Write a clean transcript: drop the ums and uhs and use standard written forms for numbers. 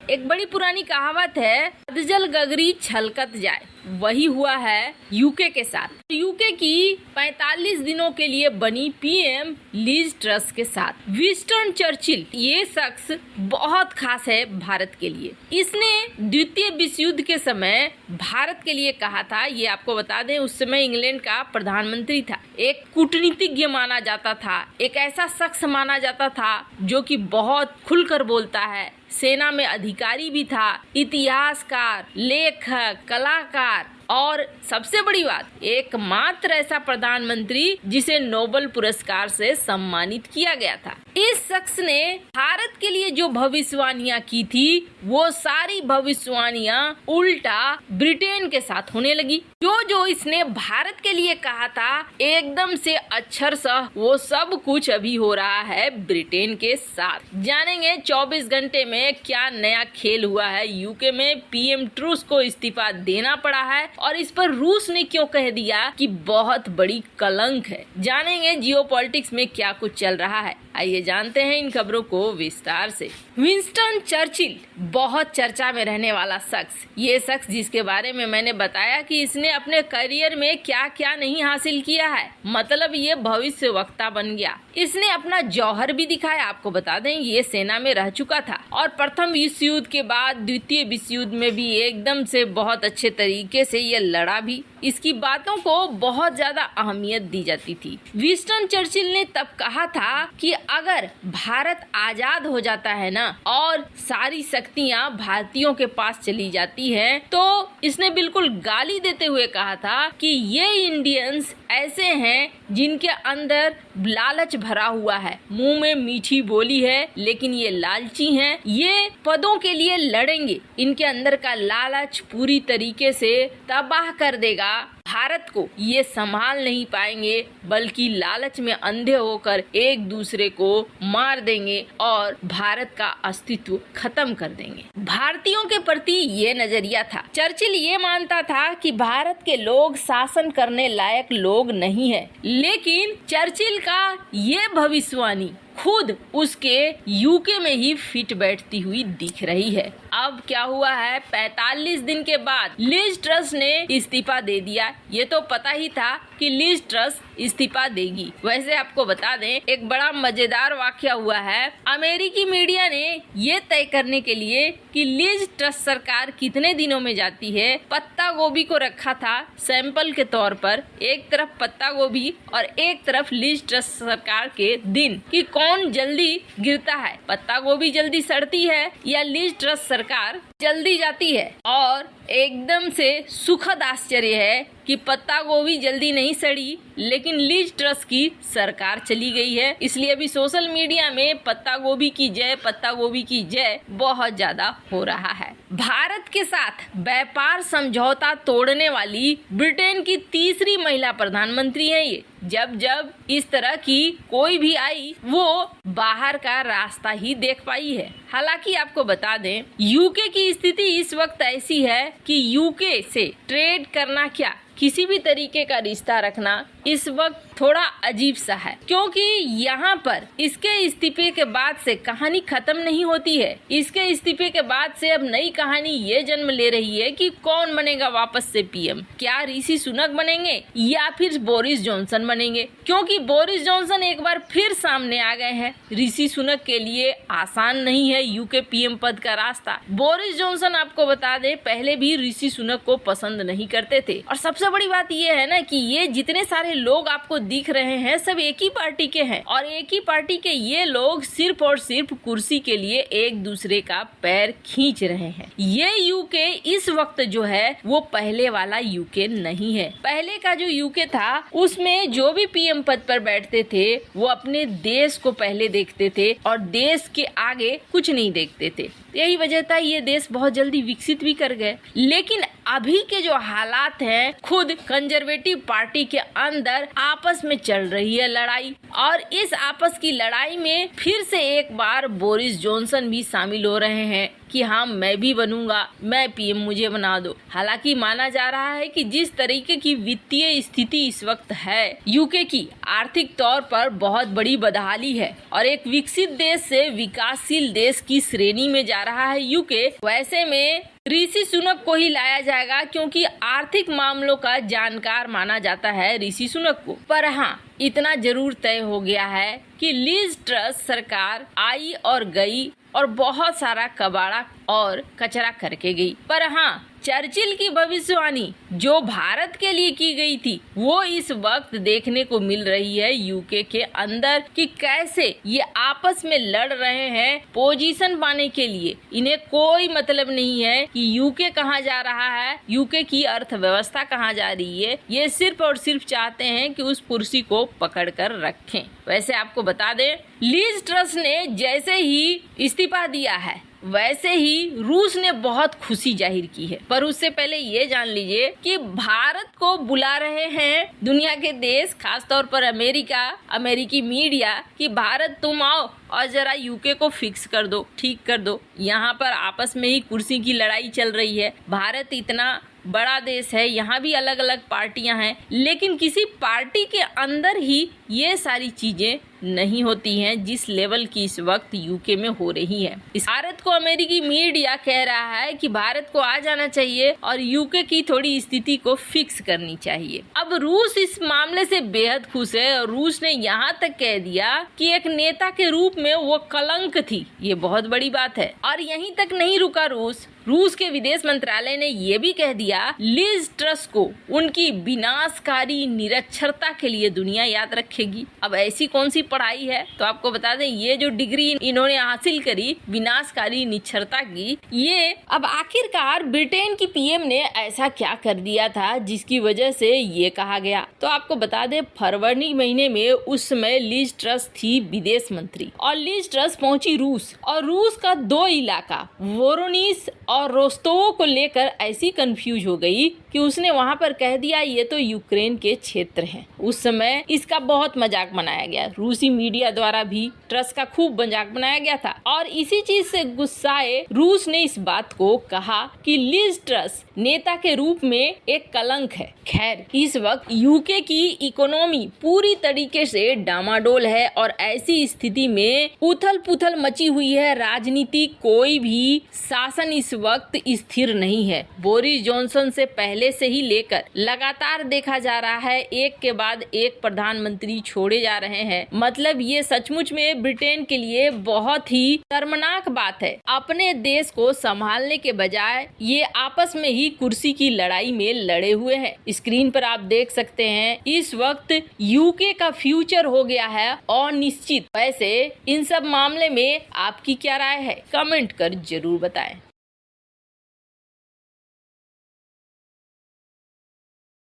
एक बड़ी पुरानी कहावत है, अधजल गगरी छलकत जाए, वही हुआ है यूके के साथ। यूके की 45 दिनों के लिए बनी पीएम लिज ट्रस के साथ। विंस्टन चर्चिल, ये शख्स बहुत खास है भारत के लिए। इसने द्वितीय विश्व युद्ध के समय भारत के लिए कहा था, ये आपको बता दें उस समय इंग्लैंड का प्रधानमंत्री था, एक कूटनीतिज्ञ माना जाता था, एक ऐसा शख्स माना जाता था जो कि बहुत खुलकर बोलता है, सेना में अधिकारी भी था, इतिहासकार, लेखक, कलाकार और सबसे बड़ी बात, एकमात्र ऐसा प्रधानमंत्री जिसे नोबेल पुरस्कार से सम्मानित किया गया था। इस शख्स ने भारत के लिए जो भविष्यवाणियां की थी, वो सारी भविष्यवाणियां उल्टा ब्रिटेन के साथ होने लगी। जो इसने भारत के लिए कहा था एकदम से अक्षरशः वो सब कुछ अभी हो रहा है ब्रिटेन के साथ। जानेंगे 24 घंटे में क्या नया खेल हुआ है यूके में। पीएम ट्रूस को इस्तीफा देना पड़ा है और इस पर रूस ने क्यों कह दिया कि बहुत बड़ी कलंक है। जानेंगे जियोपॉलिटिक्स में क्या कुछ चल रहा है। आइए जानते हैं इन खबरों को विस्तार से। विंस्टन चर्चिल बहुत चर्चा में रहने वाला शख्स, ये शख्स जिसके बारे में मैंने बताया कि इसने अपने करियर में क्या क्या नहीं हासिल किया है, मतलब ये भविष्य वक्ता बन गया। इसने अपना जौहर भी दिखाया। आपको बता दें ये सेना में रह चुका था और प्रथम विश्व युद्ध के बाद द्वितीय विश्व युद्ध में भी एकदम से बहुत अच्छे तरीके से ये लड़ा भी। इसकी बातों को बहुत ज्यादा अहमियत दी जाती थी। विंस्टन चर्चिल ने तब कहा था कि अगर भारत आजाद हो जाता है ना और सारी शक्तियां भारतीयों के पास चली जाती हैं, तो इसने बिल्कुल गाली देते हुए कहा था कि ये इंडियंस ऐसे हैं जिनके अंदर लालच भरा हुआ है, मुंह में मीठी बोली है लेकिन ये लालची हैं, ये पदों के लिए लड़ेंगे, इनके अंदर का लालच पूरी तरीके से तबाह कर देगा भारत को, ये संभाल नहीं पाएंगे बल्कि लालच में अंधे होकर एक दूसरे को मार देंगे और भारत का अस्तित्व खत्म कर देंगे। भारतीयों के प्रति ये नजरिया था। चर्चिल ये मानता था कि भारत के लोग शासन करने लायक लोग नहीं है, लेकिन चर्चिल का ये भविष्यवाणी खुद उसके यूके में ही फिट बैठती हुई दिख रही है। अब क्या हुआ है, 45 दिन के बाद लिज ट्रस ने इस्तीफा दे दिया। ये तो पता ही था कि लिज ट्रस इस्तीफा देगी। वैसे आपको बता दें एक बड़ा मजेदार वाकया हुआ है। अमेरिकी मीडिया ने ये तय करने के लिए कि लिज ट्रस सरकार कितने दिनों में जाती है, पत्ता गोभी को रखा था सैंपल के तौर पर, एक तरफ पत्ता गोभी और एक तरफ लिज ट्रस सरकार के दिन कि कौन जल्दी गिरता है, पत्ता गोभी जल्दी सड़ती है या लिज ट्रस सरकार जल्दी जाती है। और एकदम से सुखद आश्चर्य है कि पत्ता गोभी जल्दी नहीं सड़ी लेकिन लिज ट्रस की सरकार चली गई है। इसलिए अभी सोशल मीडिया में पत्ता गोभी की जय, पत्ता गोभी की जय बहुत ज्यादा हो रहा है। भारत के साथ व्यापार समझौता तोड़ने वाली ब्रिटेन की तीसरी महिला प्रधानमंत्री है ये। जब इस तरह की कोई भी आई वो बाहर का रास्ता ही देख पाई है। हालांकि आपको बता दें यूके की स्थिति इस वक्त ऐसी है कि यूके से ट्रेड करना क्या, किसी भी तरीके का रिश्ता रखना इस वक्त थोड़ा अजीब सा है, क्योंकि यहाँ पर इसके इस्तीफे के बाद से कहानी खत्म नहीं होती है। इसके इस्तीफे के बाद से अब नई कहानी ये जन्म ले रही है कि कौन बनेगा वापस से पीएम। क्या ऋषि सुनक बनेंगे या फिर बोरिस जॉनसन बनेंगे, क्योंकि बोरिस जॉनसन एक बार फिर सामने आ गए हैं। ऋषि सुनक के लिए आसान नहीं है यूके पीएम पद का रास्ता। बोरिस जॉनसन आपको बता दे पहले भी ऋषि सुनक को पसंद नहीं करते थे और सबसे बड़ी बात ये है ना कि ये जितने सारे लोग आपको दिख रहे हैं सब एक ही पार्टी के हैं और एक ही पार्टी के ये लोग सिर्फ और सिर्फ कुर्सी के लिए एक दूसरे का पैर खींच रहे हैं। ये यूके इस वक्त जो है वो पहले वाला यूके नहीं है। पहले का जो यूके था उसमें जो भी पीएम पद पर बैठते थे वो अपने देश को पहले देखते थे और देश के आगे कुछ नहीं देखते थे। यही वजह था ये देश बहुत जल्दी विकसित भी कर गए। लेकिन अभी के जो हालात हैं, खुद कंजर्वेटिव पार्टी के अंदर आपस में चल रही है लड़ाई और इस आपस की लड़ाई में फिर से एक बार बोरिस जॉनसन भी शामिल हो रहे हैं कि हाँ मैं भी बनूंगा, मैं पीएम मुझे बना दो। हालांकि माना जा रहा है कि जिस तरीके की वित्तीय स्थिति इस वक्त है, यूके की आर्थिक तौर पर बहुत बड़ी बदहाली है और एक विकसित देश से विकासशील देश की श्रेणी में जा रहा है यूके। वैसे में ऋषि सुनक को ही लाया जाएगा क्योंकि आर्थिक मामलों का जानकार माना जाता है ऋषि सुनक को। पर हाँ, इतना जरूर तय हो गया है कि लिज ट्रस सरकार आई और गई और बहुत सारा कबाड़ा और कचरा करके गई। पर हाँ, चर्चिल की भविष्यवाणी जो भारत के लिए की गई थी वो इस वक्त देखने को मिल रही है यूके के अंदर कि कैसे ये आपस में लड़ रहे हैं पोजीशन पाने के लिए। इन्हें कोई मतलब नहीं है कि यूके कहाँ जा रहा है, यूके की अर्थव्यवस्था कहाँ जा रही है। ये सिर्फ और सिर्फ चाहते हैं कि उस कुर्सी को पकड़ कर रखें। वैसे आपको बता दें, लिज ट्रस ने जैसे ही इस्तीफा दिया है वैसे ही रूस ने बहुत खुशी जाहिर की है। पर उससे पहले ये जान लीजिए कि भारत को बुला रहे हैं दुनिया के देश, खासतौर पर अमेरिका, अमेरिकी मीडिया, कि भारत तुम आओ और जरा यूके को फिक्स कर दो, ठीक कर दो। यहाँ पर आपस में ही कुर्सी की लड़ाई चल रही है। भारत इतना बड़ा देश है, यहाँ भी अलग अलग पार्टियां हैं, लेकिन किसी पार्टी के अंदर ही ये सारी चीजें नहीं होती हैं जिस लेवल की इस वक्त यूके में हो रही है। इस भारत को अमेरिकी मीडिया कह रहा है कि भारत को आ जाना चाहिए और यूके की थोड़ी स्थिति को फिक्स करनी चाहिए। अब रूस इस मामले से बेहद खुश है और रूस ने यहाँ तक कह दिया कि एक नेता के रूप में वो कलंक थी। ये बहुत बड़ी बात है। और यहीं तक नहीं रुका रूस के विदेश मंत्रालय ने ये भी कह दिया लिज ट्रस को उनकी विनाशकारी निरक्षरता के लिए दुनिया याद रखेगी। अब ऐसी कौन सी पढ़ाई है, तो आपको बता दें ये जो डिग्री इन्होंने हासिल करी विनाशकारी निरक्षरता की, ये अब आखिरकार ब्रिटेन की पीएम ने ऐसा क्या कर दिया था जिसकी वजह से ये कहा गया। तो आपको बता दें फरवरी महीने में उस समय लिज ट्रस थी विदेश मंत्री और लिज ट्रस पहुंची रूस और रूस का 2 इलाका वोरोनिस और रोस्तोव को लेकर ऐसी कंफ्यूज हो गई कि उसने वहां पर कह दिया ये तो यूक्रेन के क्षेत्र हैं। उस समय इसका बहुत मजाक बनाया गया, रूसी मीडिया द्वारा भी ट्रस का खूब मजाक बनाया गया था और इसी चीज से गुस्साए रूस ने इस बात को कहा कि लिज ट्रस नेता के रूप में एक कलंक है। खैर, इस वक्त यूके की इकोनॉमी पूरी तरीके से डामाडोल है और ऐसी स्थिति में उथल पुथल मची हुई है राजनीति, कोई भी शासन इस वक्त स्थिर नहीं है। बोरिस जॉनसन से पहले से ही लेकर लगातार देखा जा रहा है एक के बाद एक प्रधानमंत्री छोड़े जा रहे हैं। मतलब ये सचमुच में ब्रिटेन के लिए बहुत ही शर्मनाक बात है। अपने देश को संभालने के बजाय ये आपस में ही कुर्सी की लड़ाई में लड़े हुए हैं। स्क्रीन पर आप देख सकते हैं इस वक्त यूके का फ्यूचर हो गया है अनिश्चित। वैसे इन सब मामले में आपकी क्या राय है, कमेंट कर जरूर बताएं।